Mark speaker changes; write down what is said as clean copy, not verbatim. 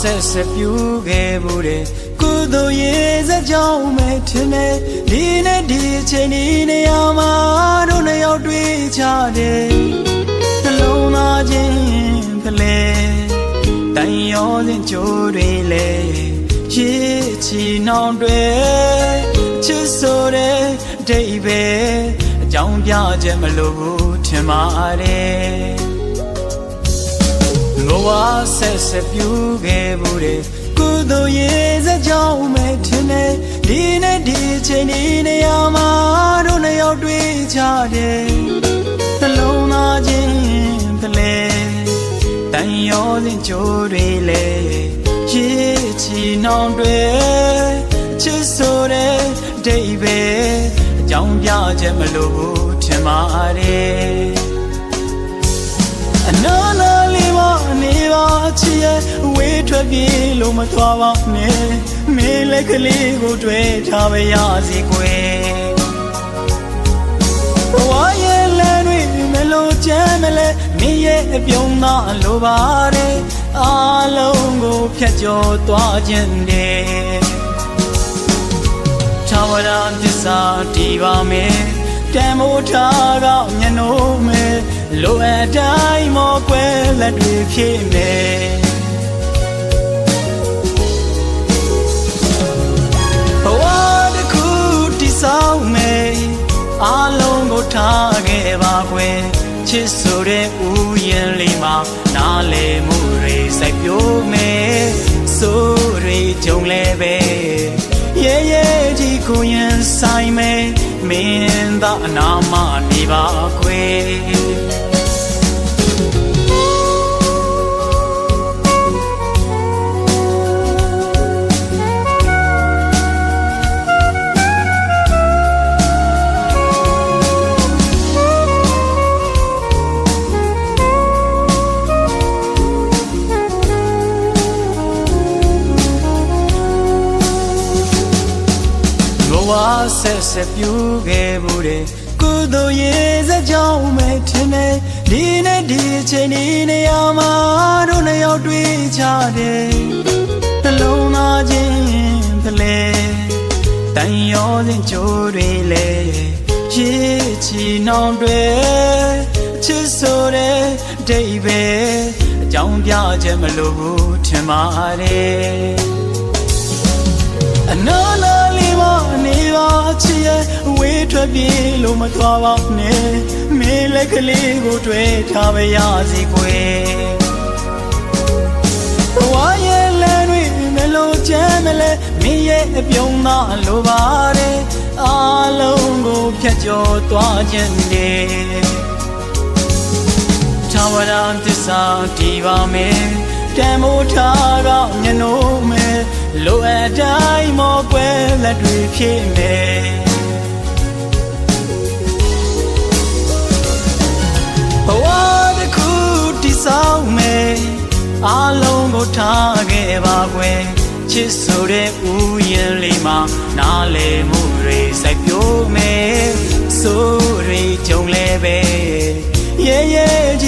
Speaker 1: ဆက်ဆက်ပြူခဲ့ဘူးတဲ့ကုသိုလ်ရေးစကြောင်းမဲ့ထင်တယ်ဒီနဲ့ဒီချိန်ဒီနေရာမှာတို့နှစ်ယောက်တွေ့ကြတယ်နှလုံးသားချင်းကလေးတိုင်ရောစဉ်ကြိုးတွေလေရေချီနှောင်တွေချစ်ဆိုတဲ့အတိတ်ပဲအကြောင်းပြချက်မလိုဘူးထင်ပါတယ်ငါဆက်ဆက်ပြူခဲ့ဘူးတဲ့ကုသိုလ်ရေးစကြောင်းမဲ့ထင်တယ်ဒီနဲ့ဒီချိန်ဒီနေရာမှာတို့နှစ်ယောက်တွေ့ကြတယ်နှလုံးသားချင်းကလေးတိုင်ရောစဉ်ကြိုးတွေလေရေချီနှောင်တွေချစ်ဆိုတဲ့အတိတ်ပဲအကြောင်းပြချက်မလိုဘူးထင်ပါတယ်အနာနာလေးမနေပါချစ်ရဲ့ဝေးထွက်ပြေးလို့မသွားပါနဲ့မေးလက်ကလေးကိုတွေ့ထားပါရစီကွယ်ဘဝရဲ့လမ်းတွေမလို့ချမ်းမလဲမင်းရဲ့အပြုံးသားလိုပါတယ်အားလုံးကိုဖြတ်ကျော်သွားခြင်းနဲ့သာဝရသစ္စာတည်ပါမယ်တန်မိုးထားကမျက်နှာမဲ့လိုအပ်တိုင်းမောကွယ်လက်တွေဖြည့်မယ်ဘဝတစ်ခုတည်ဆောက်မယ်အားလုံးကိုထားခဲ့ပါကွယ်ချစ်ဆိုတဲ့ဥယျာဉ်လေးမှာနားလေမှုတွေစိုက်ပျိုးမယ်ဆိုတွေကြုံလဲပဲရဲရဲဒီကိုရင်ဆိုင်မယ်မင်းသားအနာမနေပါခွေဆက်ဆက်ပြူခဲ့ဘူးတဲ့ကုသိုလ်ရေးစကြောင်းမဲ့ထင်တယ်ဒီနဲ့ဒီချိန်ဒီနေရာမှာတို့နှစ်ယောက်တွေ့ကြတယ်နှလုံးသားချင်းကလေးတိုင်ရောစဉ်ကြိုးတွေလေရေချီနှောင်တွေချစ်ဆိုတဲ့အတိတ်ပဲအကြောင်းပြချက်မလိုဘူးထင်ပါတယ်အနာနာလေးမနေပါချစ်ရဲ့ဝေးထွက်ပြေးလို့မသွားပါနဲ့မေးလက်ကလေးကိုတွေ့ထားပါရစီကွယ်ဘဝရဲ့လမ်းတွေမလို့ချမ်းမလဲမင်းရဲ့အပြုံးသားလိုပါတယ်အားလုံးကိုဖြတ်ကျော်သွားခြင်းနဲ့သာဝရသစ္စာတည်ပါမယ်တန်မိုးထားကမျက်နှာမဲ့လိုအပ်တိုင်းမောကွယ်လက်တွေဖြည့်မယ်ဘဝတစ်ခုတည်ဆောက်မယ်အားလုံးကိုထားခဲ့ပါကွယ်ချစ်ဆိုတဲ့ဥယျာဉ်လေးမှာနားလေမှုတွေစိုက်ပျိုးမယ်ဆိုတွေကြုံလဲပဲရဲရဲ